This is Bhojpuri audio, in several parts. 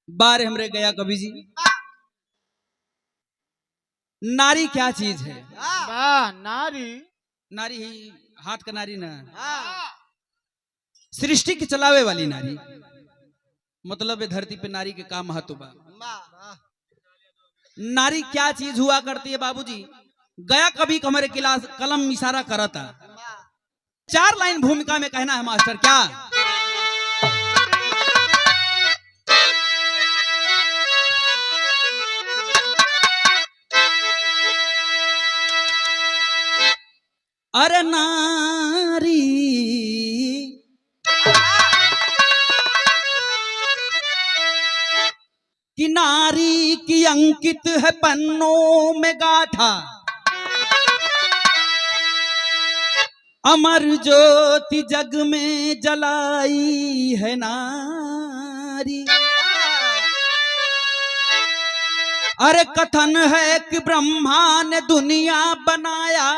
बार हमरे गया कवि जी, नारी क्या चीज है? नारी नारी ही हाथ का नारी ना, सृष्टि की चलावे वाली नारी। मतलब है धरती पे नारी के का महत्व बा। नारी क्या चीज हुआ करती है बाबूजी? गया कभी हमारे क्लास कलम इशारा करता। 4 लाइन भूमिका में कहना है मास्टर क्या? अरे नारी कि नारी की अंकित है पन्नों में गाथा, अमर ज्योति जग में जलाई है नारी। अरे कथन है कि ब्रह्मा ने दुनिया बनाया,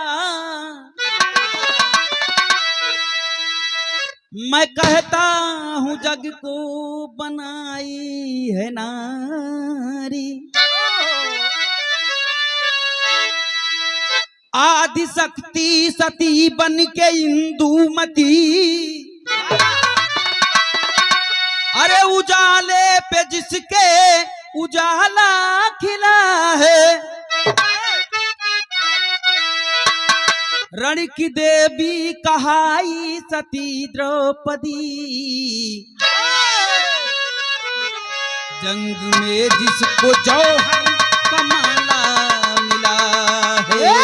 मैं कहता हूं जग को बनाई है नारी। आदि शक्ति सती बन के इंदुमती, अरे उजाले पे जिसके उजाला खिला है, रण की देवी कहाई सती द्रौपदी। जंग में जिसको जौहर कमाला मिला है,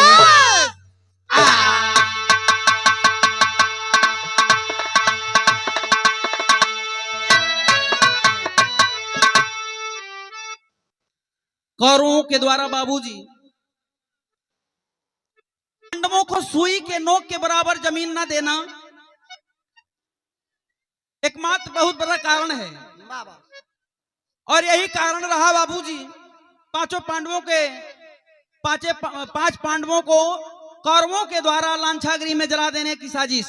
कौरवों के द्वारा बाबूजी पांडवों को सुई के नोक के बराबर जमीन ना देना एकमात्र बहुत बड़ा कारण है। और यही कारण रहा बाबूजी पांचों पांडवों के 5 पांडवों को कौरवों के द्वारा लांछागृह में जला देने की साजिश।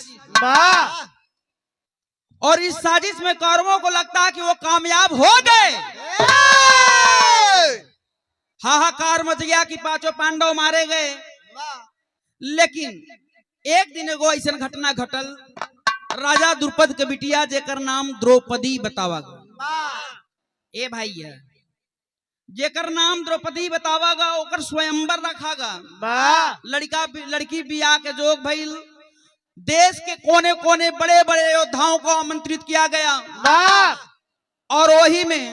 और इस साजिश में कौरवों को लगता है कि वो कामयाब हो गए। हाहाकार मच गया कि 5 पांडव मारे गए। लेकिन एक दिन एगो ऐसा घटना घटल, राजा द्रुपद के बिटिया जेकर नाम द्रौपदी बतावा गया। ए भैया जेकर नाम द्रौपदी बतावा गा ओकर स्वयंवर रखा गा। लड़की बियाह के जोग भइल। देश के कोने कोने बड़े बड़े योद्धाओं को आमंत्रित किया गया। और वही में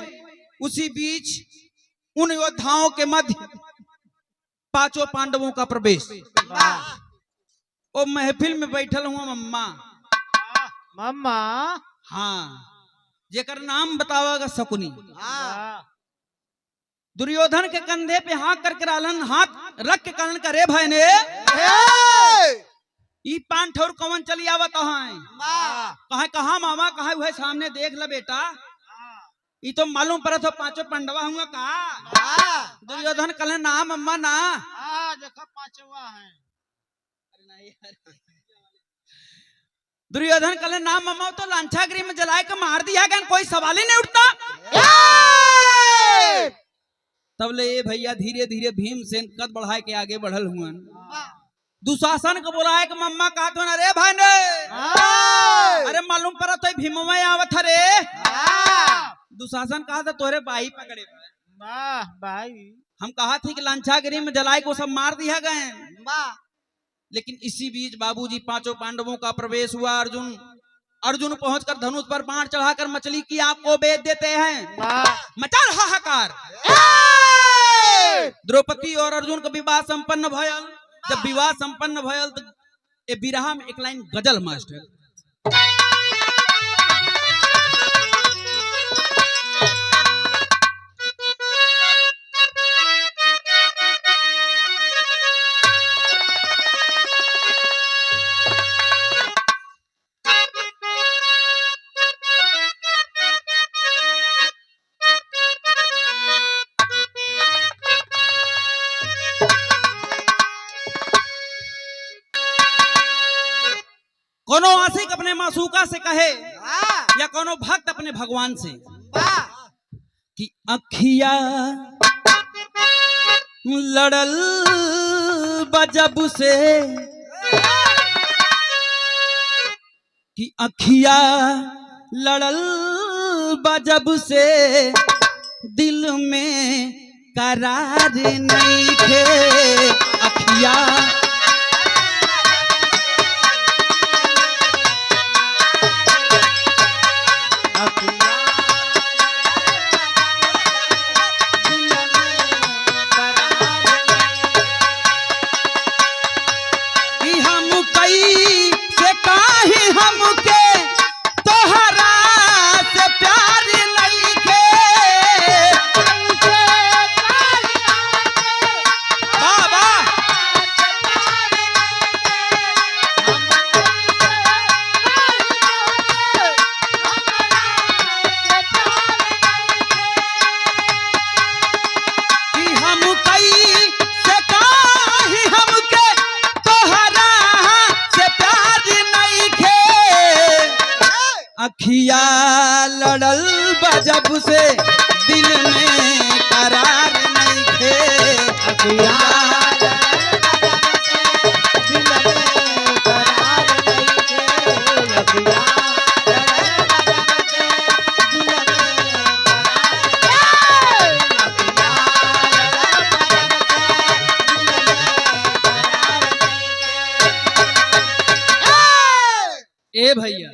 उसी बीच उन योद्धाओं के मध्य 5 पांडवों का प्रवेश। ओ महफिल में बैठल हुआ मम्मा मम्मा, हाँ, जेकर नाम बतावागा शकुनी। दुर्योधन के कंधे पे हाथ करके रालन, हाथ रख के कहलन करे भाई ने ई 5 ठौर कौन चली आवत है? कहा मामा, कहा वह सामने देख ल बेटा, ई तो मालूम पड़त हो 5 पांडवा हुआ का? दुर्योधन कहले ना मम्मा ना, देखा 5वां है। दुर्योधन कल नाम मम्मा तो लांछागिरी में जलाए के मार दिया गया, कोई सवाल ही नहीं उठता। तब ले ये भैया धीरे धीरे भीमसेन कद बढ़ाए के आगे बढ़ल हुआ। दुशासन को बुलाए के मम्मा कहा तो अरे भाई ने अरे मालूम पड़ा तो भीमवा आवत रे। दुशासन कहा था तोरे भाई पकड़े वाह भाई। हम कहा थी कि लांछागिरी में जलाए को सब मार दिया गए, लेकिन इसी बीच बाबूजी पांचों पांडवों का प्रवेश हुआ। अर्जुन पहुंचकर धनुष पर बाण चढ़ाकर मछली की आंख को बेच देते हैं। मचा हाहाकार। द्रौपदी और अर्जुन का विवाह संपन्न भयल। जब विवाह संपन्न भयल तो ए बिरहा में एक लाइन गजल मास्टर। कोनो आशिक अपने मासूका से कहे या कोनो भक्त अपने भगवान से कि अखिया लड़ल बजब से, कि अखिया लड़ल बजब से दिल में करार नहीं थे। अखिया अखिया लड़ल बजब से दिल में करार नहीं थे। अखिया दिल में करार नहीं थे। अखिया ए भैया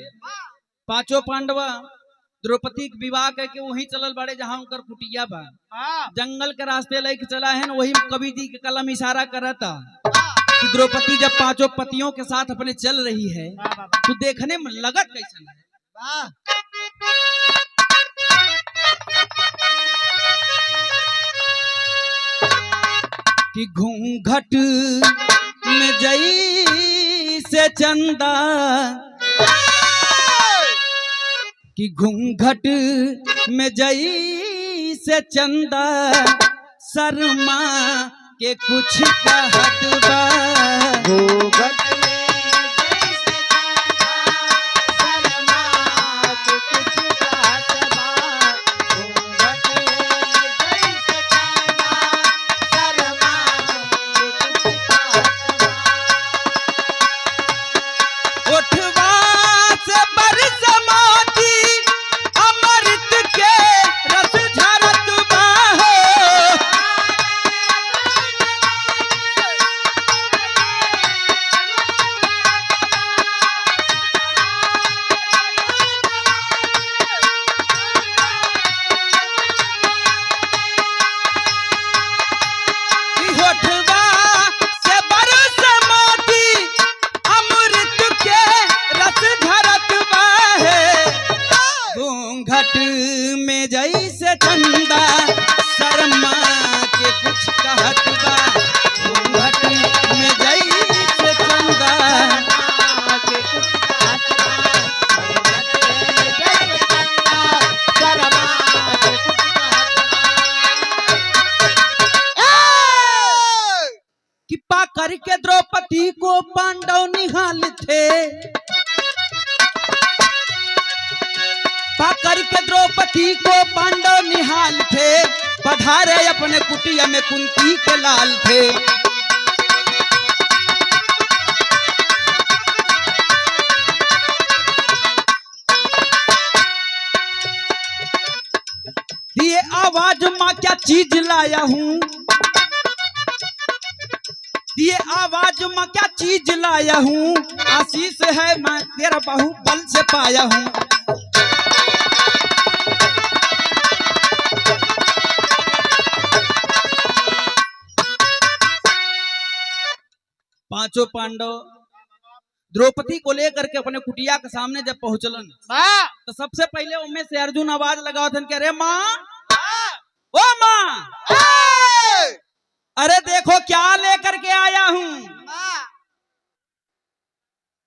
पांचों पांडवा द्रौपदी के विवाह करके वही चलल बड़े जहां उनकर कुटिया बा। जंगल के रास्ते लेके चला है, वही कवि जी के कलम इशारा करता कि द्रौपदी जब पांचों पतियों के साथ अपने चल रही है तो देखने में लगत कैसन है। कि घूंघट में जई से चंदा, कि घूंघट में जई से चंदा शर्मा के कुछ कहत बा। घूंघट में जई से चंदा शर्मा के कुछ कहत बा। घूंघट में जई से चंदा शर्मा के कुछ कहत बा। उठवा से बरस में जैसे चंदा शर्मा के कुछ कहत बा। घूंघट में जैसे चंदा के कुछ कहत बा। कि पा करके द्रौपदी को पांडव निहाल थे। करके द्रौपदी को पांडव निहाल थे, पधारे अपने कुटिया में कुंती के लाल थे। दिए आवाज माँ क्या चीज लाया हूँ, दिए आवाज माँ क्या चीज लाया हूँ, आशीष है मैं तेरा बाहुबल से पाया हूँ। पांचों पांडव द्रौपदी को लेकर के अपने कुटिया के सामने जब पहुंचलन तो सबसे पहले उनमें से अर्जुन आवाज लगाओ थे कि अरे माँ, ओ माँ, अरे देखो क्या लेकर के आया हूँ।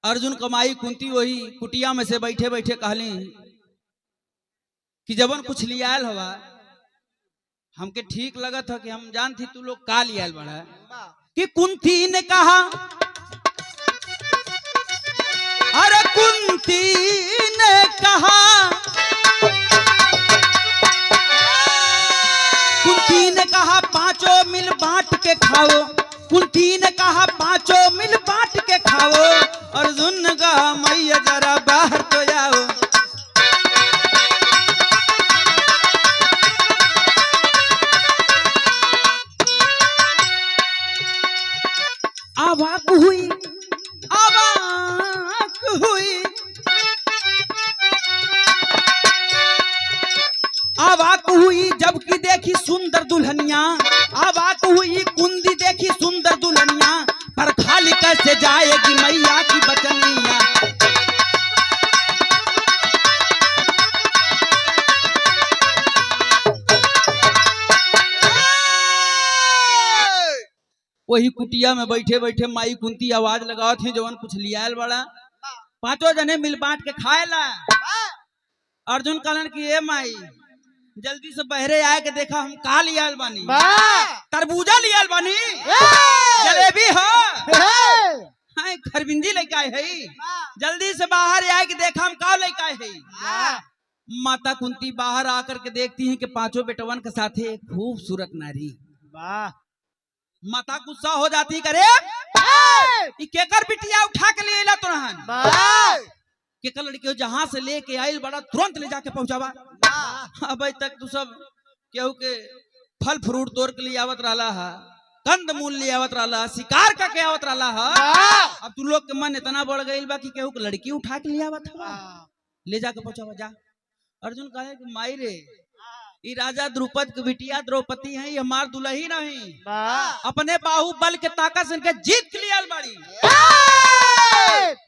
अर्जुन कमाई कुंती वही कुटिया में से बैठे बैठे कहली कि जबन कुछ लियाल हवा हमके ठीक लगा था कि हम जानती तू लोग का लियाल बड़ा कि कुंती ने कहा, अरे कुंती ने कहा, कुंती ने कहा पांचों मिल बांट के खाओ, कुंती ने कहा पांचों मिल बांट के खाओ। अर्जुन ने कहा मैया जरा बाहर तो जाओ। अवाक हुई, अवाक हुई, अवाक हुई जबकि देखी सुंदर दुल्हनिया, अवाक हुई कुंती देखी सुंदर दुल्हनिया, पर खाली कैसे जाएगी मैया की बचनिया। वही कुटिया में बैठे बैठे माई कुंती आवाज लगाओ थे जवन कुछ लियाल बड़ा, पांचों जने मिल बांट के खाए ला। अर्जुन कहलन कि ए माई जल्दी से बहरे आए के देखा हम का लियाल बानी। तरबूजा लियाल बानी, जलेबी है, खरबिंदी लेके आए है, जल्दी से बाहर आए के देखा हम का लेके आए है। माता कुंती बाहर आकर के देखती हैं कि पांचों बेटवन के साथ एक खूबसूरत नारी। माता गुस्सा हो जाती करे केकर बिटिया उठा के ले ला तुरहन, केकर लड़की जहां से लेके आइल बड़ा तुरंत ले जाके पहुंचावा। अभी तक तू सब केहू के फल फ्रूट तोड़ के लिए आवत रहा है, कंद मूल ले आवत रहा, शिकार का के आवत रहा है। अब तू लोग के मन इतना बढ़ गई बा कि केहू के लड़की उठा के ले आवत है, ले जाके पहुंचावा जा। अर्जुन कहे कि माई रे ई राजा द्रुपद के बिटिया द्रौपदी है, हमार दुल्ही नहीं, अपने बाहुबल के ताकत से इनके जीत के लिए बाड़ी।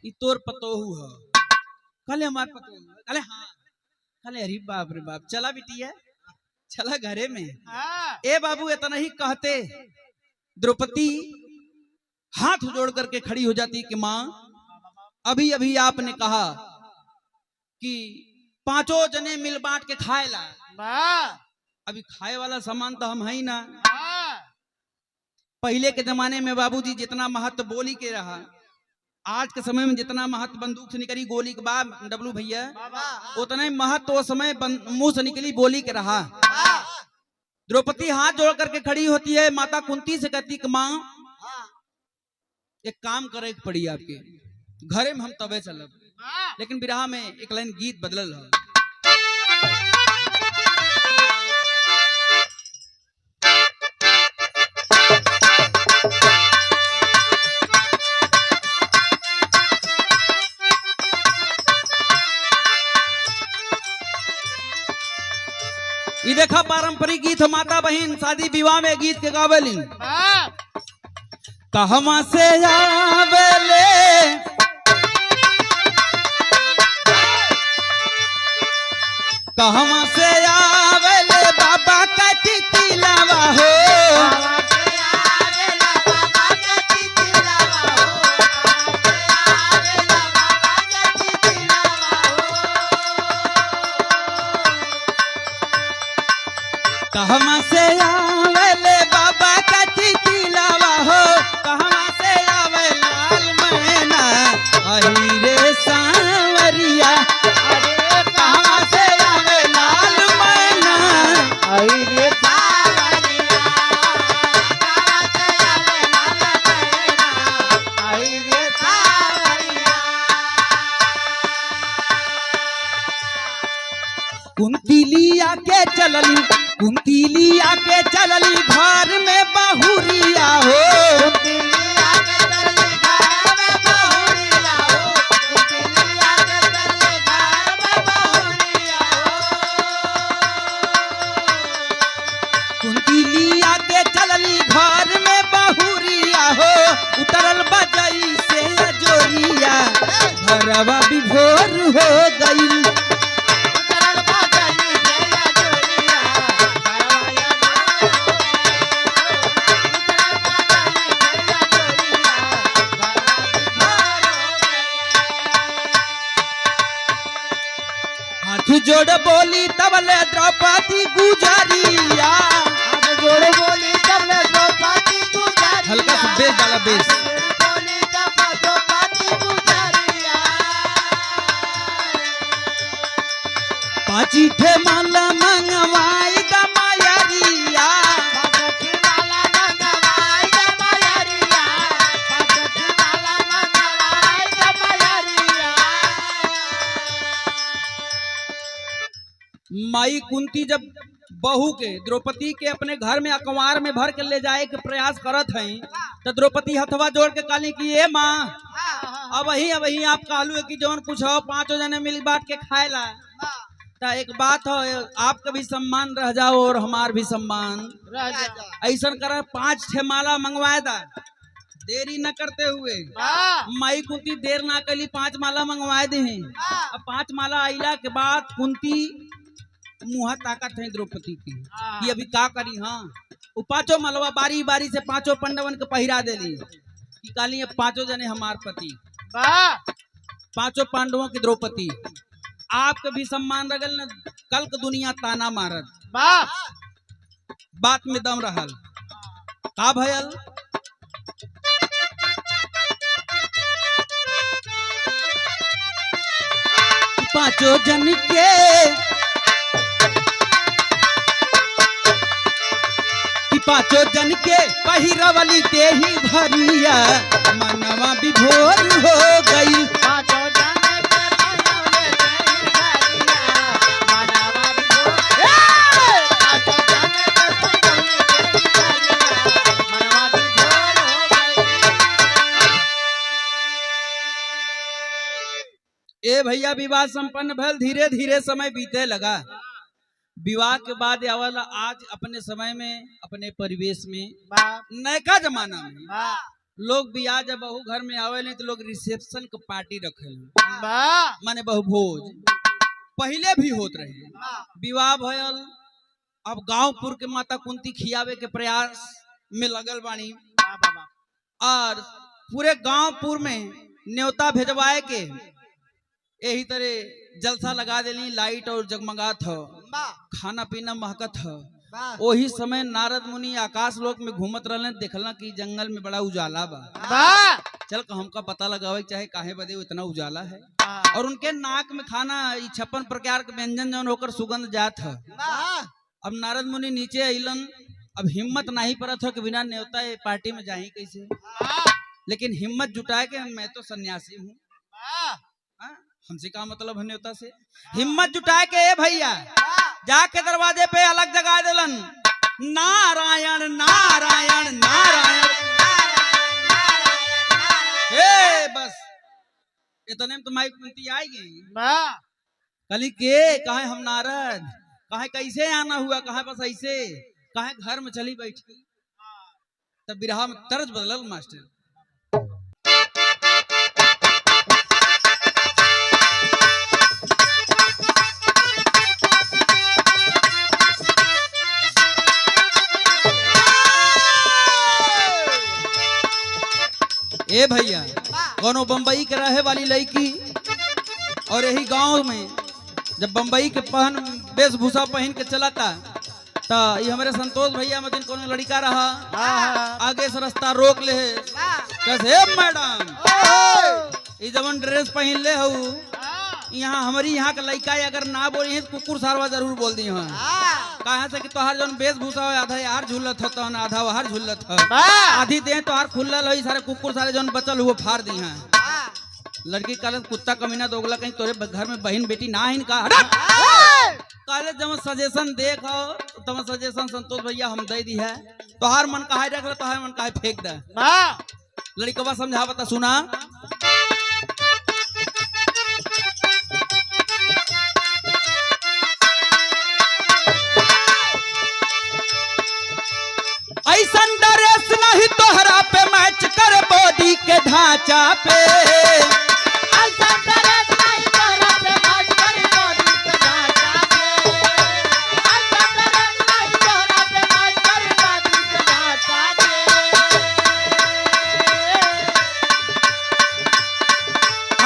ई तोर पतोहू है, कले हमार पतोहू, कले हाँ, कले अरे बाप रे बाप, चला बिटिया चला घरे में। ए बाबू इतना ही कहते द्रौपदी हाथ जोड़ करके खड़ी हो जाती कि माँ अभी अभी आपने कहा कि पांचों जने मिल बांट के खाए ला, अभी खाए वाला सामान तो हम है ही ना। पहले के जमाने में बाबूजी जितना महत्व बोली के रहा, आज के समय में जितना महत्व बंदूक से निकली गोली के बाद डब्लू भैया, उतना ही महत्व वो समय मुंह से निकली बोली के रहा। द्रौपदी हाथ जोड़ करके खड़ी होती है, माता कुंती से कहती कि माँ एक काम करे पड़ी आपके घरे में हम तबे चलब, लेकिन बिरहा में एक लाइन गीत बदलल है। ये देखा पारंपरिक गीत माता बहन शादी विवाह में गीत के गावेली। कहवा से आवेले कहवा से आवेले बाबा का टिटिलावा हो, कहवा से आवेले बाबा का टिटिलावा हो, कहवा से आवे लाल मैना अही रे सांवरिया, अरे कहवा से कुंती लिया के चलली घर में बहुरिया हो। कुंती लिया के चलली घर में बहुरिया हो। उतरल बजई से जोरिया घरवा विभोर हो गई। हाथ जोड़ बोली तबले द्रौपदी गुजरिया। हल्का सा बेस डाला बेस। पाची ठे माला मंगवाई दमायरिया। माई कुंती जब बहू के द्रौपदी के अपने घर में अखबार में भर के ले जाए के प्रयास करत हैं तो द्रौपदी हथवा जोड़ के काली की ए माँ अब वही आप कहलू कि जौन कुछ हो पांचों जने मिल बांट के खाएला। तो एक बात हो आपका भी सम्मान रह जाओ और हमार भी सम्मान ऐसा कर 5-6 माला मंगवाए दा देरी न करते हुए। माई कुंती देर ना कली 5 माला मंगवाए दे। अब 5 माला आइला के बाद कुंती मुँह ताकत है द्रौपदी की कि अभी का करी। हाँ वो 5 मलवा बारी बारी से 5 पंडवन के पहिरा देली कि काली अब 5 जने हमार पति 5 पांडवों की द्रौपदी। आपके भी सम्मान रगल न कल के दुनिया ताना मारत बात में दम रहल का भयल। पांचों जन के पांचों जन के पहिरवली ते ही भरिया मनवा विभोर हो गई। ए भैया विवाह संपन्न भल धीरे धीरे समय बीते लगा। विवाह के बाद आवला आज अपने समय में अपने परिवेश में नयका जमाना में लोग बियाह जब बहू घर में आवे नहीं तो लोग रिसेप्शन का पार्टी रखे माने बहु भोज पहले भी होत रहे। विवाह भयल अब गांवपुर के माता कुंती खियावे के प्रयास में लगल बानी और पूरे गांवपुर में न्योता भेजवाए के यही तरह जलसा लगा देली लाइट और जगमगात हो खाना पीना महकत हो। वही समय नारद मुनि आकाश लोक में घूमत रहले देखला कि जंगल में बड़ा उजाला बा। चल हमका पता लगावे चाहे काहे बदे इतना उजाला है। और उनके नाक में खाना 56 प्रकार के व्यंजन जौन होकर सुगंध जात है। अब नारद मुनि नीचे अइलन अब हिम्मत नहीं परत हो कि बिना न्योता पार्टी में जाही कैसे। लेकिन हिम्मत जुटाए के मैं तो सन्यासी हूँ हमसे का मतलब है न्योता से। हिम्मत जुटाए के भैया जाके दरवाजे पे अलग जगा दिलन नारायण नारायण नारायण। बस इतने में तुम्हारी कुंती आएगी कली के कहे हम नारद कहे कैसे आना हुआ कहे बस ऐसे कहे घर में चली बैठी। तब बिरहा में तर्ज बदलल मास्टर। ए भैया कोनो बम्बई के रहे वाली लड़की और यही गांव में जब बम्बई के पहन वेशभूषा पहन के चला था तो ये हमारे संतोष भैया में दिन कोनो लड़का रहा आगे से रास्ता रोक ले कैसे मैडम ये जवन ड्रेस पहन ले हो यहाँ हमारी यहाँ का लड़का अगर ना बोली तो कुकुर सारवा जरूर बोल दी। कहा से कि तोहार जौन वेशभूषा हो आधा यार झुलत हो तो आधा वहार झुलत हो आधी दे तोहार खुलल हो सारे कुकुर सारे जौन बचल हुए फाड़ दी हैं। लड़की का कुत्ता कमीना दोगला कहीं तोरे घर में बहन बेटी ना है इनका काले जब सजेशन देखो तब सजेशन संतोष भैया हम दे दी है तोहार मन काहे रख ले तोहार मन काहे फेंक दे लड़कवा समझा बता सुना ऐसा ड्रेस नहीं तोहरा पे मैच कर बॉडी के ढांचा पे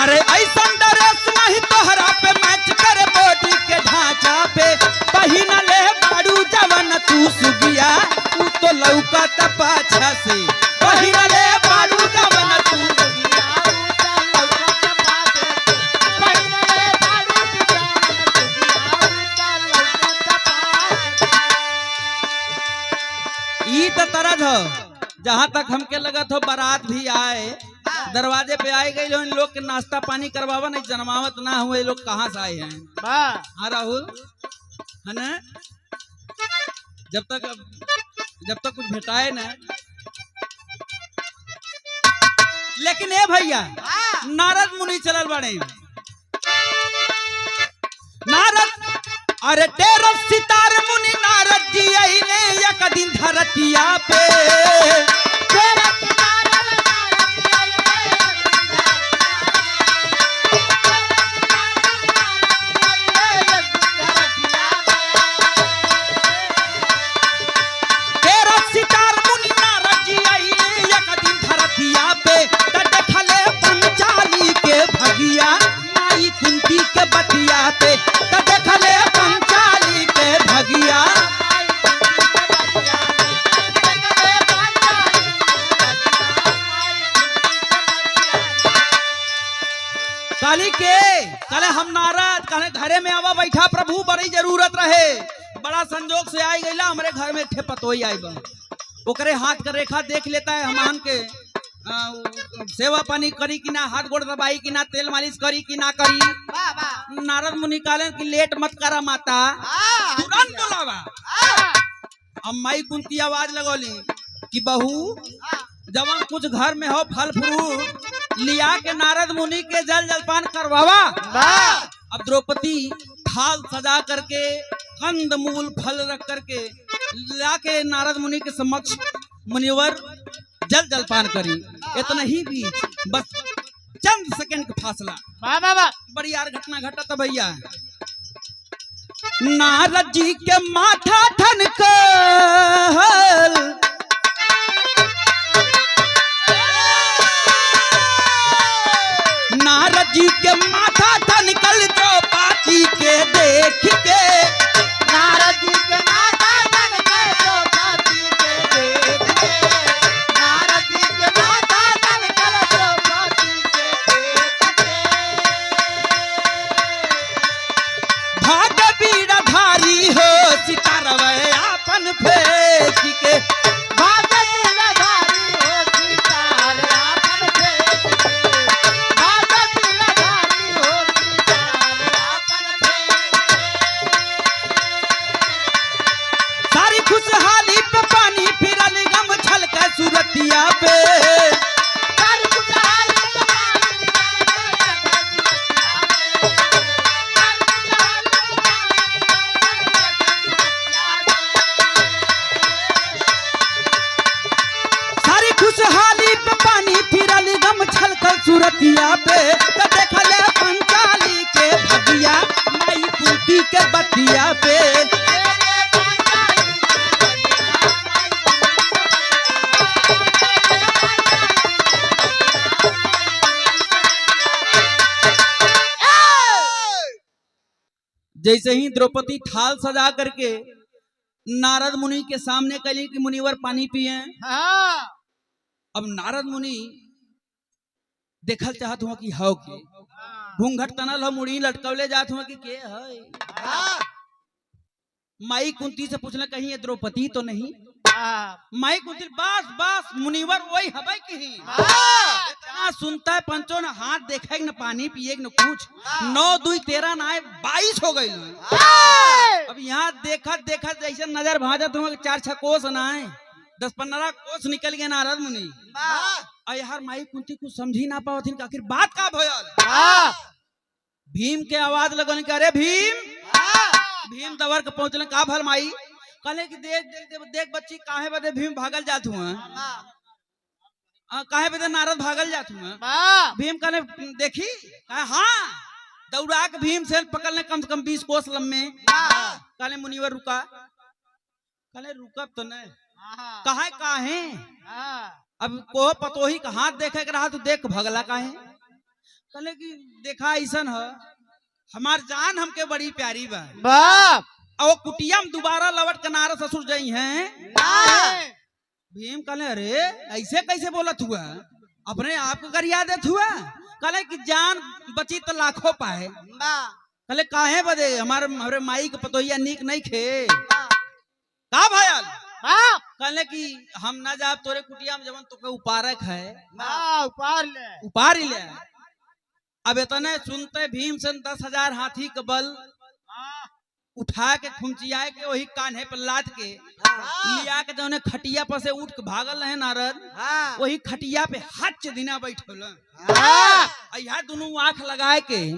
अरे ऐसा ड्रेस नहीं तोहरा पे मैच कर बॉडी के ढांचा पे पहिन ले बाड़ू जवन तू सुगिया तू तो लौका पाछा से पहिन ले बाड़ू जवन तू ई तो तरज हो जहाँ तक हमके लगत हो बारात भी आए दरवाजे पे आए गए इन लोग के नाश्ता पानी करवावा नहीं जन्मावत ना हुए लोग कहाँ से आए हैं हाँ राहुल है ना जब तक कुछ भेटाए ना लेकिन ए भैया नारद मुनि चलल बड़े नारद अरे तेरह सितार मुनि नारद जी आइले एक दिन धरतिया पे पे देखले पंचाली के भगिया काली के कले हम नारद कहे घरे में आवा बैठा प्रभु बड़ी जरूरत रहे बड़ा संजोग से आई गईला हमारे घर में ठे पतोई आई बा ओकरे हाथ का रेखा देख लेता है हमान के सेवा पानी करी कि ना हाथ गोड़ दबाई कि ना तेल मालिश करी कि ना करी नारद मुनि कहले कि लेट मत करा माता तुरंत बोलावा अब माई कुंती आवाज लगोली कि बहू जब कुछ घर में हो फल फ्रूट लिया के नारद मुनि के जल जलपान करवावा अब द्रौपदी थाल सजा करके कंद मूल फल रख करके लाके नारद मुनि के समक्ष मुनिवर जल जलपान करी इतना ही बीच बस चंद सेकंड का फासला बड़ी यार घटना घटा था भैया नारद जी के माथा ठनक नारद जी के माथा ठनकल द्रौपदी के देख के नारद जी के माथा ठनकल द्रौपदी के देख के नारद जी के माथा ठनकल द्रौपदी के देख के भाग बीड़ा धारी हो सितारवे आपन फेंक के भाग बीड़ा धारी हो सितार आपन फेंक के भाग बीड़ा धारी हो सितार आपन फेंक सारी खुशहाली पे पानी फिरल गम छलक सूरतिया पे सारी खुशहाली पे खुशहाली पे पानी फिरल गम छलकल सूरतिया पे देखले पंचाली के भगिया माई कुंती के बतिया पे जैसे ही द्रौपदी थाल सजा करके नारद मुनि के सामने कली कि मुनिवर पानी पिए अब नारद मुनि देखल चाहत हुआ कि हव के घूंघट तनल हो मुड़ी लटकवले जात हुआ कि के है माई कुंती से पूछले कहीं ये द्रौपदी तो नहीं। वाह माई कुंती बस बस मुनिवर वही हबै कहीं। वाह इतना सुनता है पंचों ने हाथ देखा न पानी पिए न कुछ 9 2 13 ना 22 हो गई। अब यहाँ देखत देखत जैसे नजर भाजत हुआ 4 6 कोस ना 10 15 कोस निकल गए नारद मुनि। और यार माई कुंती कुछ समझी ना पावथिन आखिर बात का भयल। भीम के आवाज लगन के अरे भीम। भीम दवर के पहुंचले का भल माई कहले कि देख देख देख, देख बच्ची काहे बदे भीम भागल जात हुआ काहे बदे नारद भागल जात हुआ। वाह भीम कहले देखी हाँ दौड़ा के भीम से पकड़ने कम से कम 20 कोस लम्बे। कहले मुनिवर रुका कहले रुकब तो नहीं कहे काहे अब को पतोही का हाथ देखे के रहा तो देख भगला काहे। कहले कि देखा ऐसन है हमार जान हमके बड़ी प्यारी बा वाह और कुटिया में दोबारा लवट के नारद ससुर जाई हैं। भीम कहले अरे ऐसे कैसे बोलत हुआ अपने आप को गरिया देत हुआ। कहले कि जान बची तो लाखों पाए। कहले काहे बदे हमारे माई के पतोहिया नीक नहीं खे का भयल। कहले कि हम ना जाब तोरे कुटिया में जवन तोके उपारक है उपार ही ले। अब इतने सुनते भीम से 10,000 हाथी के बल उठा के खुमचिया के वही कान्हे पर लाद के लिया के जौने खटिया पर से उठ के भागल रहे नारद वही खटिया पे हच दिना बैठल। यहाँ दोनों आंख लगाए के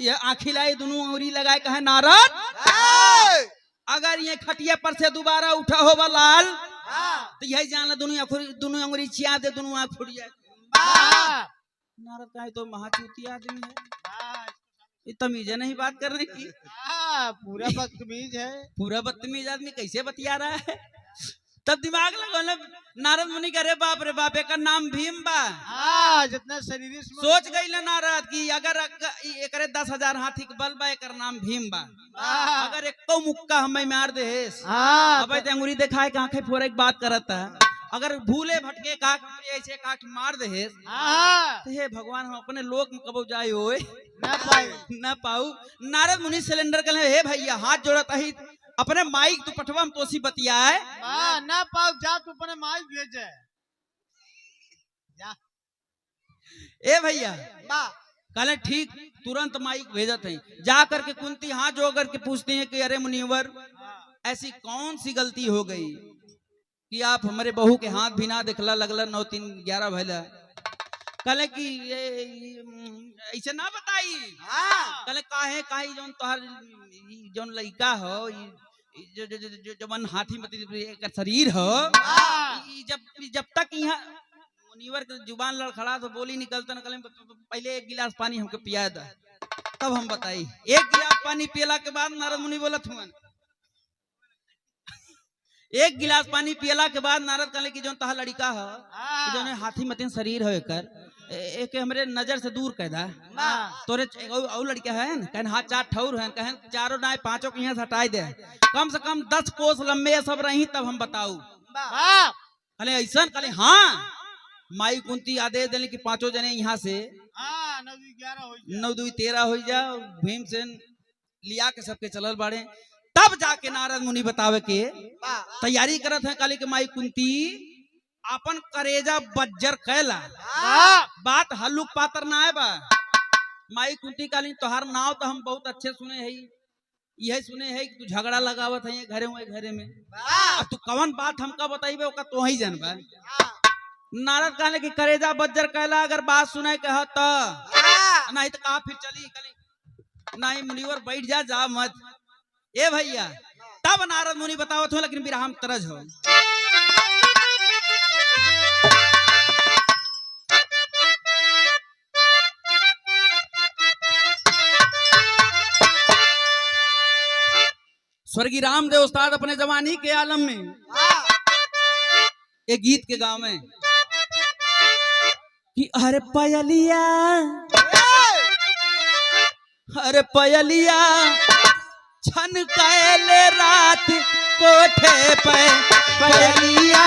ये आँखी लाई दोनों अंगुरी लगाए के है नारद अगर ये खटिया पर से दोबारा उठा होगा लाल तो यही जान दोनों अंगुरी चिया दे दोनों आँख फुट जाए। नारद कहे तो महाचूती आदमी है ये तमीज नहीं बात करने की। पूरा बदतमीज है पूरा बदतमीज आदमी कैसे बतिया रहा है। तब दिमाग लगा नारद मुनि करे बाप रे बाप एक नाम भीम बा। जितना शरीर सोच गई ना नारद की अगर एक 10,000 हाथी के बल बा एक नाम भीम बा अगर एक मुक्का हमें मार दे अब अंगुरी देखा है आंखें फोड़े की बात करता अगर भूले भटके काट ऐसे काट मार दे तो हे भगवान हम अपने लोक में कबो जाए हो ना पाऊ। नारद मुनि सिलेंडर कहे हे भैया हाथ जोड़ता ही अपने माइक तू पटवा में तोसी बतियाए ना पाऊ जा तू अपने माइक भेजे जा ए भैया कहले ठीक तुरंत माइक भेजत है जा करके कुंती हाथ जोड़ करके पूछती है कि अरे मुनिवर ऐसी कौन सी गलती हो गई कि आप हमारे बहू के हाथ भी ना दिखला लगला 9 3 11 भैला। कहले कि ऐसे ना बताई। कहले काहे काहे जौन तोहर जौन लड़का हो जो जवन हाथी मती एक शरीर हो जब तक यहाँ मुनिवर के जुबान लड़खड़ा तो बोली निकलता न। कहले पहले 1 गिलास पानी हमको पिया दा तब हम बताई। 1 गिलास पानी पियला के बाद नारद मुनि बोलत हुआ 1 गिलास पानी पियला के बाद नारद कहले कि जौन तहा लड़का हो जौन हाथी मतीन शरीर हो एक हमरे नजर से दूर कह दा तोरे और लड़का है कहन हाथ 4 ठौर है कहन चारों ना 5 के यहाँ से हटाई दे कम से कम 10 कोस लंबे सब रही तब हम बताऊ। कहले ऐसा कहले हाँ माई कुंती आदेश दिले कि 5 जने यहाँ से 9 2 13 हो जा भीमसेन लिया के सबके चलल बाड़े। तब जाके नारद मुनि बतावे के तैयारी करत है काली के माई कुंती अपन करेजा बज्जर कैला बात हल्लुक पातर ना है बा। माई कुंती काली तोहार नाव तो हम बहुत अच्छे सुने है यही सुने है कि तू झगड़ा लगावत है घरे में अब तू कौन बात हमका बताइबे ओका तो ही जानबा। नारद कहले कि करेजा बज्जर कैला अगर बात सुने के ह त नहीं तो कहा फिर चली कली नहीं मुनिवर बैठ जा मत ए भैया। तब नारद मुनि बतावत हो लेकिन विराम तरज हो स्वर्गीय रामदेव उस्ताद अपने जवानी के आलम में एक गीत के गाँव में कि अरे पयलिया छन कैले रात कोठे पे पयलिया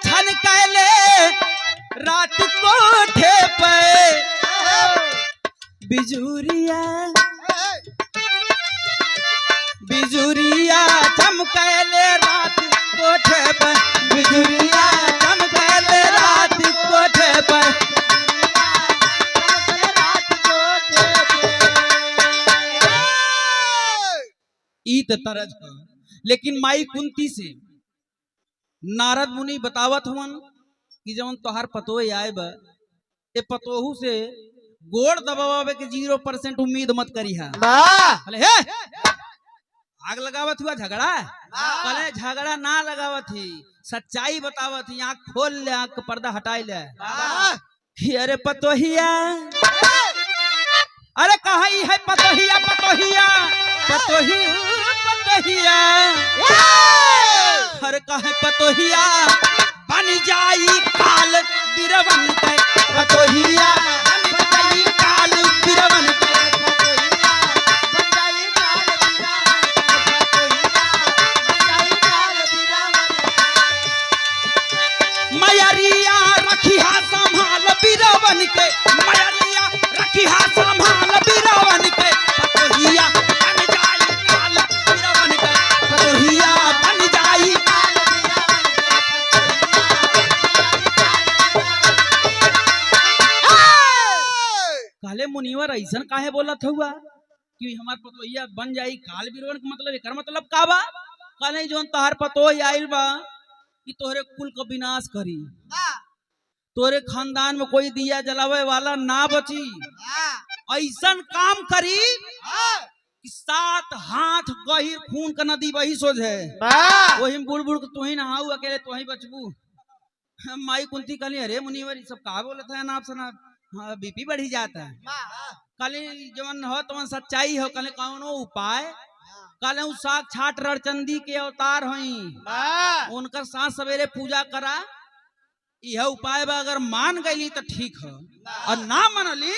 छन कैले रात कोठे पे बिजुरिया बिजुरिया चमकैले रात कोठे पर बिजुरिया चमकैले रात कोठे पर ईत तरज पर। लेकिन माई कुंती से नारद मुनि बतावत हुवन कि जवन तोहार पतोह आए बा ए पतोहू से गोड़ दबावे के 0% उम्मीद मत करी है। हे आग लगावत हुआ झगड़ा पहले झगड़ा ना लगावत ही सच्चाई बतावत ही आँख खोल ले आँख का पर्दा हटाई ले अरे पतोहिया अरे कहा है पतोहिया पतोहिया पतोहिया पतोहिया अरे कहा पतोहिया बन जाई काल बिरवन के पतोहिया बन जाई काल बिरवन के मयरिया रखिया संभाल बिरवन के मयरिया रखिया संभाल बिरवन के पतोहिया बन जाई काल बिरवन के पतोहिया बन जाई काले मुनिवर ऐसन काहे बोलत हुआ कि हमार पतोहिया बन जाई काल बिरवन के मतलब एकर मतलब का बा काले जोन तोहार पतोह आइल बा कि तोहरे कुल का विनाश करी तोरे खानदान में कोई दिया जलावे वाला ना बची ऐसन काम करी कि 7 हाथ गहिर खून का नदी वही सोझ है वही बुड़ बुड़ के तू ही नहाऊ अकेले तू ही बचबू। माई कुंती कहली अरे मुनिवर सब का बोलत है ना आप सना बीपी बढ़ी जाता है कहली जवन हो तवन सच्चाई हो कहले कौनो उपाय कहले साक्षात रणचंदी के अवतार हई उनकर साथ सवेरे पूजा करा यह उपाय बा अगर मान गई तो ठीक है और ना मनली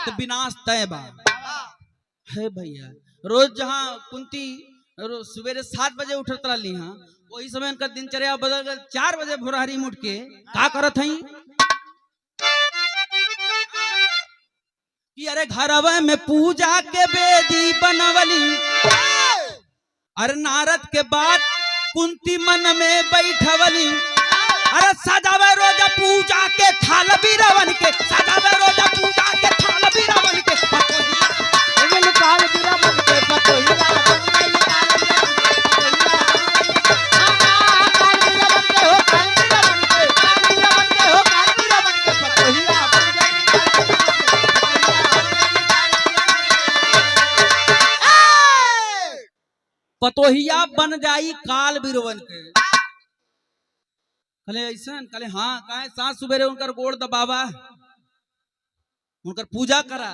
तो विनाश तय बा। हे भैया रोज जहाँ कुंती सवेरे 7 बजे उठत रही हाँ वही समय उनका दिनचर्या बदल गए 4 बजे भोरहरी मुठ के का करत हई कि अरे घरवा में पूजा के बेदी बनवली अरे नारद के बाद कुंती मन में बैठवली अरे सजावे रोजा पूजा के थाल बिरवन के सजावे रोजा पूजा के थाल बिरवन के काल बिरवन के पतोहिया पतोहिया बन जाई काल बिरवन के कले ऐसा कले हाँ कहे सांस सुबेरे उनकर गोड़ दबावा उनकर पूजा करा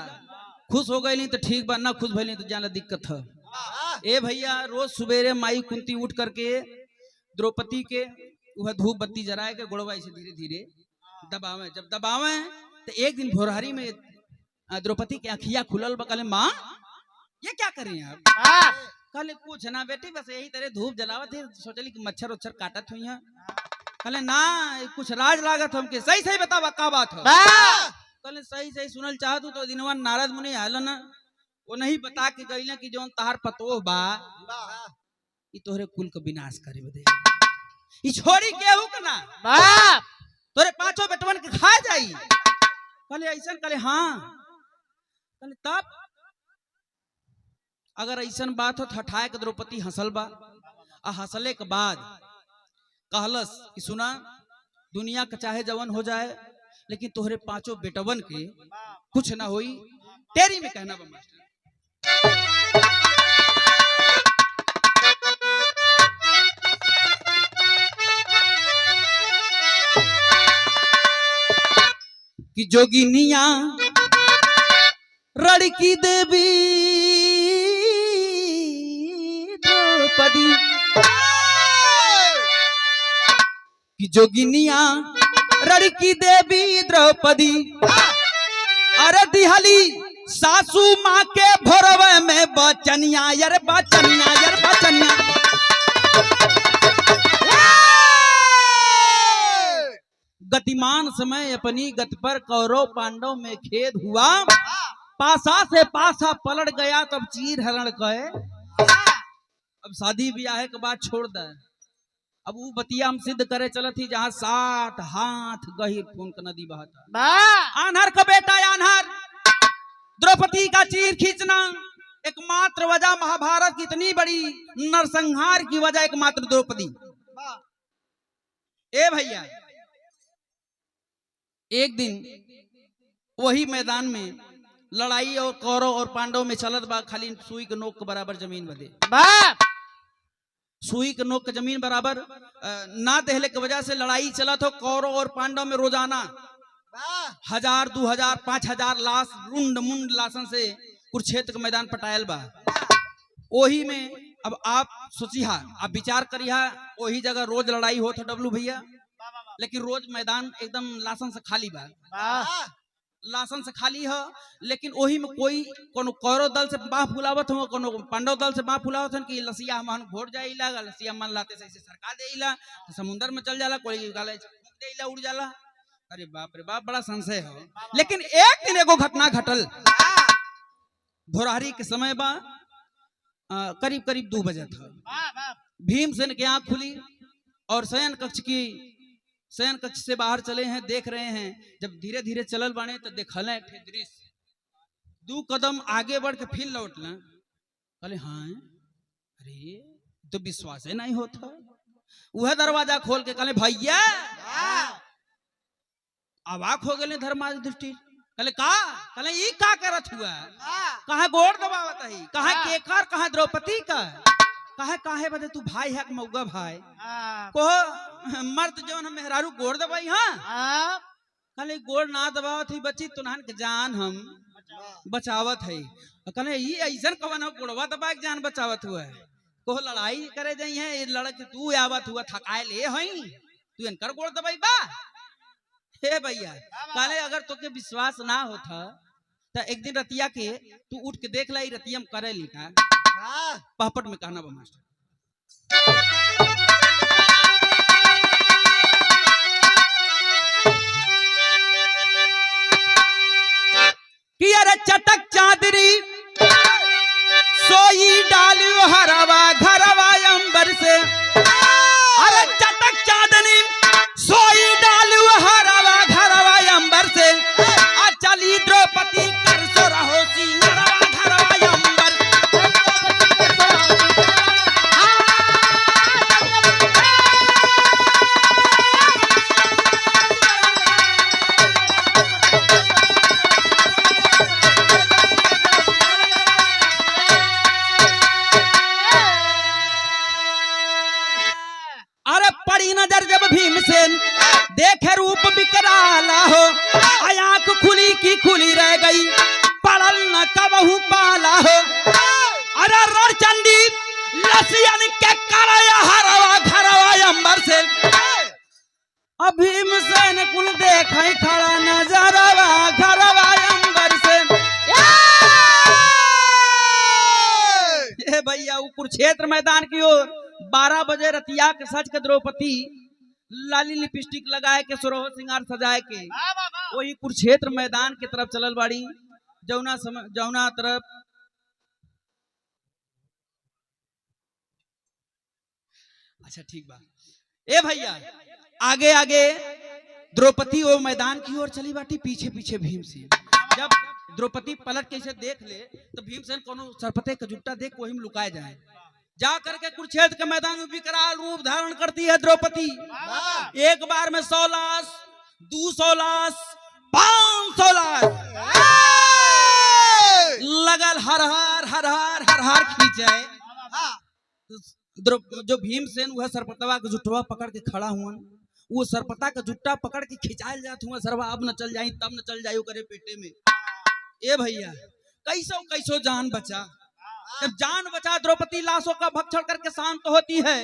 खुश हो गई नहीं तो ठीक बा ना खुश भइल नहीं तो जाना दिक्कत है। ए भैया रोज सुबेरे माई कुंती उठ करके द्रौपदी के वह धूप बत्ती जराए के गोड़वा से धीरे धीरे दबावे जब दबावे तो एक दिन भोरहरी में द्रौपदी के अखिया खुलल बा कले माँ ये क्या करें आप कले कुछ ना बेटी बस यही तरह धूप जलावत है सोचली कि मच्छर उच्छर काटत हुई है कले ना कुछ राज लागत हमके सही सही बतावा का बात है कले सही सही सुनल चाहत तो दिनवा नारद मुनि आलो ना वो नहीं बता के गइल कि जोन तहार पतोह बा ई तोहरे कुल का विनाश करे बदे ई छोरी केहू के ना तोरे 5 बेटवन के खा जाई कले ऐसन कले हाँ कले तब अगर ऐसन बात हो हठाए के द्रौपदी हंसल बा आ हंसले के बाद कहलस कि सुना दुनिया का चाहे जवन हो जाए लेकिन तोहरे 5 बेटवन के कुछ ना होई तेरी में कहना बा मास्टर कि जोगिनिया रड़की देवी द्रौपदी कि जोगिनिया रड़की देवी द्रौपदी अरे दिहली सासू माँ के भोरवे में बचनिया यार बचनिया यार बचनिया आन समय अपनी गत पर कौरव पांडव में खेद हुआ, पासा से पासा पलट गया तब चीर हरण कहे। अब शादी ब्याह के बाद छोड़ दे, अब वो बतिया हम सिद्ध करे चलत थी जहां 7 हाथ गहिर खून का नदी बहता। आन्हर का बेटा आन्हर, द्रौपदी का चीर खींचना एकमात्र वजह महाभारत की इतनी बड़ी नरसंहार की वजह एकमात्र द्रौपदी। ए भैया, एक दिन वही मैदान में लड़ाई और कौरव और पांडव में चलत बा, खाली सुई के नोक के बराबर जमीन बदे, सुई के नोक के जमीन बराबर ना देहले के वजह से लड़ाई चलत हो। कौरव और पांडव में रोजाना 1000, 2000, 5000 लाश रुंड मुंड लाशन से कुरुक्षेत्र के मैदान पटायल बा। वही में अब आप सोचिहा, आप विचार करिहा, वही जगह रोज लड़ाई होत हो डब्लू भैया, लेकिन रोज मैदान एकदम लाशन से खाली बा, लाशन से खाली है। लेकिन वही में कोई कोनो कौरव दल से बाह फुलावत हो, कोनो पांडव दल से बाह फुलावत हो कि लसिया मन घोट जाइला, लसिया मन लाते से सरका देइला, तो समुद्र में चल जाला, कोई गाले देइला उड़ जाला। अरे बाप रे बाप, बड़ा संशय हो। लेकिन एक दिन एगो घटना घटल, भोरहरी के समय बा, करीब करीब 2 बजे था। भीमसेन की आंख खुली और शयन कक्ष से बाहर चले हैं, देख रहे हैं। जब धीरे धीरे चलल बाने तो देखल दृश्य, 2 कदम आगे बढ़ के फिर लौटल, कहले हाँ, अरे तो विश्वास ही नहीं होता। वह दरवाजा खोल के कहले भैया, अवाक हो गए धर्माज दृष्टि। कहले का? कहले ई का करत हुआ, कहा गोड़ दबावत है, कहा केकर, कहा द्रौपदी का, काहे बदे तू भाई है मौगा भाई को मर्द जो हम मेहरारू गोड़ दबाई। हाँ कहले गोड़ ना दबावत ही बच्ची, तुनहन के जान हम बचावत है। कहले ये ऐसा कवन गोड़वा दबा के जान बचावत हुआ है, को लड़ाई करे जाई है, लड़के तू आवत हुआ थकाए ले हई, तू इनकर गोड़ दबाई बा। हे भैया, कहले अगर तोके विश्वास ना होता तो एक दिन रतिया के तू उठ के देख लाई, रतिया में करे लिखा पापट में कहना बा मास्टर। कि अरे चटक चादरी सोई डालियो हरवा घरवा अंबर से, अरे चटक चादरी सोई डालियो हरवा घरवा अंबर से, चली द्रौपदी कर सो रहो सी नरवा घरवा अंबर। अरे पड़ी नजर जब भीमसेन देखे रूप विकराला हो, आंख खुली की खुली रह गई, पड़ल न कबहू पाला हो। अरे रणचंडी लसियन के करया हरवा घरवा अंबर से, भीमसेन कुल देखे खड़ा नजरवा घरवा अंबर से। भैया वो कुरुक्षेत्र मैदान की ओर 12 बजे रतिया के सच के द्रौपदी लाली लिपस्टिक लगाए के सुरहो सिंगार सजाए के वही कुरुक्षेत्र मैदान की तरफ चलल बाड़ी। जौना तरफ अच्छा ठीक बा। ए भैया आगे आगे द्रौपदी वो मैदान की ओर चली बाटी, पीछे पीछे भीमसेन। जब द्रौपदी पलट के इसे देख ले तो भीमसेन कोनो सरपते का जुट्टा देख वही में लुकाए जाए। जा करके कुरुक्षेत्र के मैदान में विकराल रूप धारण करती है द्रौपदी। एक बार में 100 लाश, 200 लाश, 500 लाश लगल हर हार खींचे। जो भीमसेन वह सरपतवा का जुटवा पकड़ के खड़ा हुआ, वो सरपता का जुट्टा पकड़ के खिंचायल जात हुआ, सरवा अब न चल जाई तब न चल जाई करे पेटे में। ए भैया कैसो जान बचा। जब जान बचा द्रौपदी लाशों का भक्षण करके शांत होती है।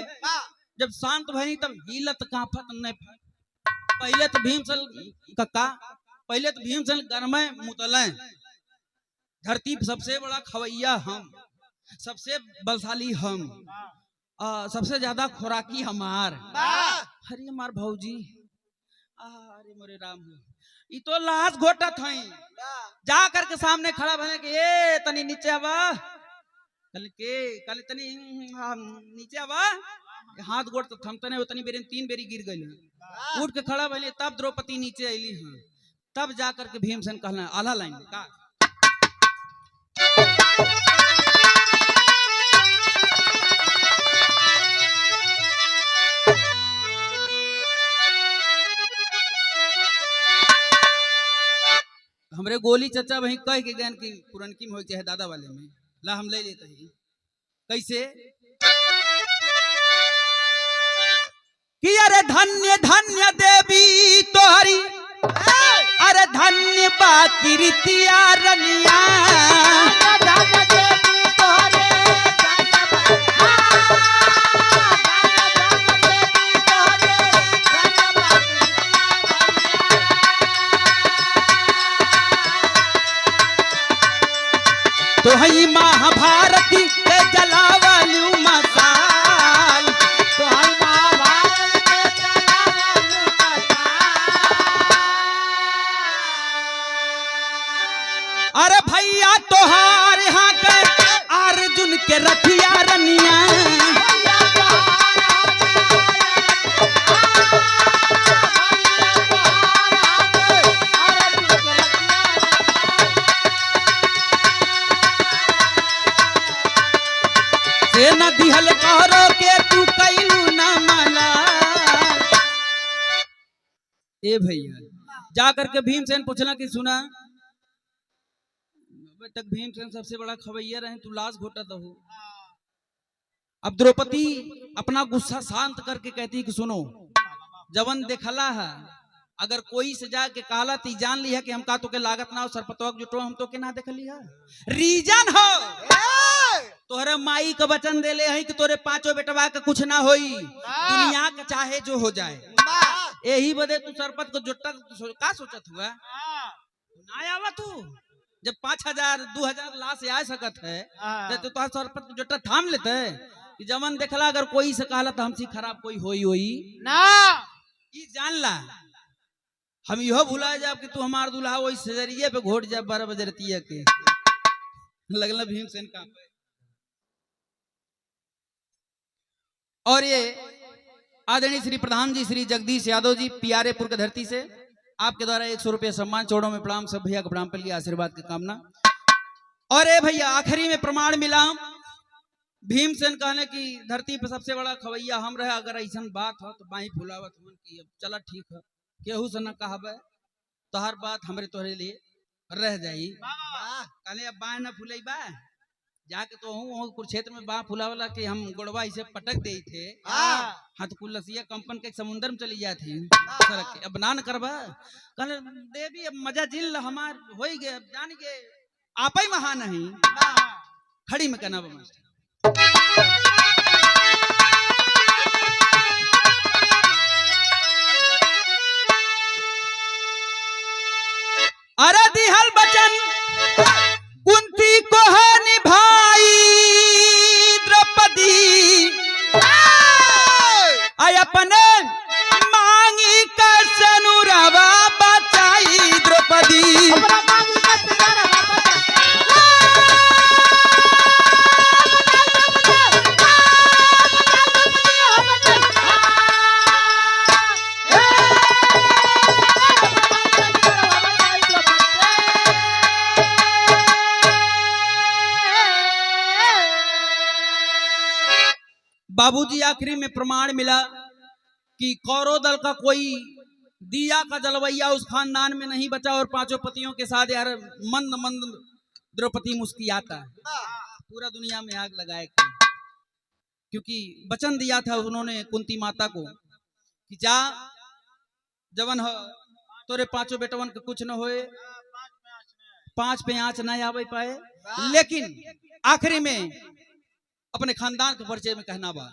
जब शांत भई तब हिलत कांपत न। पहले तो भीमसेन गरमे मुतले, धरती सबसे बड़ा खवैया हम, सबसे बलशाली हम, सबसे ज्यादा खुराकी हमार। अरे हमार भौजी अरे मोरे राम हो, ई तो लाश घोटत हई। जा करके सामने खड़ा भले कि ए तनी नीचे आवा, कल तनी नीचे आवा, हाथ गोड़ तो थमते नहीं, उतनी बेरी 3 बेरी गिर गई। उठ के खड़ा भले, तब द्रौपदी नीचे अली हाँ। तब जा करके भीमसेन कहना आला लाइन का हमरे गोली चचा वही कह के गए कि पुरनकी में हो चाहे दादा वाले में ला हम ले लेते ही कैसे कि अरे धन्य धन्य देवी तोहरी, अरे धन्य बाकी रीतिया रनिया, तो हई महाभारती के जलावलू मसाल, तो हई महाभारत के जलावलू मसाल। अरे भैया तोहार यहाँ के अर्जुन के रथिया रनिया, से न दिहल करो के तू कैलू न मला। ए भैया जा करके भीमसेन पूछला कि सुना तक भीमसेन सबसे बड़ा खवैया रहे, तू लाश घोटा दहो। अब द्रौपदी अपना गुस्सा शांत करके कहती कि सुनो जवन देखला है, अगर कोई से जाके कहला ती जान ली है कि हम का तो के लागत ना हो सरपतवक जुटो, हम तो के ना देखली है। रीजन हो तोहरे माई का वचन देले है कि तोरे 5 बेटवा के कुछ ना होई, दुनिया का चाहे जो हो जाए। यही बदे तू सरपत को जुट्टा का सोचत हुआ ना आवा तू, जब 5000 2000 लाश आ सकत है तो तोहर सरपत को जुट्टा थाम लेते कि जवन देखला अगर कोई से कहला तो हमसी खराब कोई होई ना, ई जान ला। हम यो भुला जाब कि तू हमार दुल्हा वही सजरिए पे घोट जाए 12 बजे रतिया के लगला भीमसेन का। और ये आदरणीय श्री प्रधान जी श्री जगदीश यादव जी पियारेपुर के धरती से आपके द्वारा 100 रुपये सम्मान, चौड़ों में प्रणाम, सब भैया को प्रणाम पर लिया, आशीर्वाद की कामना। और ये भैया आखिरी में प्रमाण मिला भीमसेन कहने की धरती पे सबसे बड़ा खवैया हम रहे, अगर ऐसा बात हो तो बाई भुलावत मन की अब चला ठीक है, केहू से न कहबे तो हर बात हमरे तोहरे लिए रह जाई। कहले अब बाय न फुलैबा जाके तो हूँ कुरुक्षेत्र में बा फुलावला कि हम गोड़वा इसे पटक दे थे, हाँ तो कुलसिया कंपन के समुंदर में चली जाती सड़क के, अब ना न करबा। कहले देवी अब मजा जिल हमार हो गए, अब जान के आप ही महान नहीं खड़ी में कहना मास्टर। अरे दिहल बचन कुंती को है निभाई द्रौपदी, आय अपने मांगी का सनुरवा बचाई द्रौपदी। बाबूजी आखिरी में प्रमाण मिला कि कौरव दल का कोई दिया का जलवैया उस खानदान में नहीं बचा, और 5 पतियों के साथ यार मंद मंद द्रौपदी मुस्कुराता पूरा दुनिया में आग लगाए, क्योंकि वचन दिया था उन्होंने कुंती माता को कि जा जवन हो तोरे 5 बेटवन के कुछ न होए, 5 पे आंच न आवे पाए। लेकिन आखिरी में अपने खानदान के परिचय में कहना बा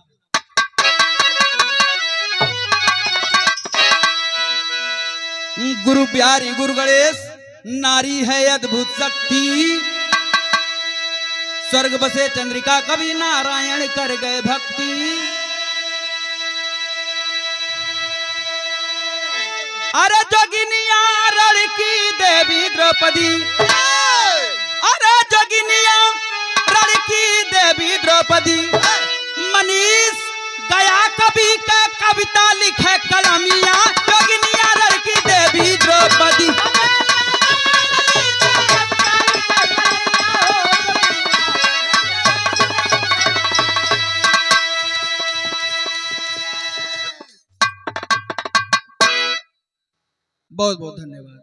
गुरु प्यारी गुरु गणेश नारी है अद्भुत शक्ति, स्वर्ग बसे चंद्रिका कवि नारायण कर गए भक्ति। अरे जोगिनिया लड़की देवी द्रौपदी, अरे जोगिनिया लड़की देवी द्रौपदी। मनीष गया कवि का कविता लिखे कलमिया, जोगिनिया लड़की देवी द्रौपदी। बहुत बहुत धन्यवाद।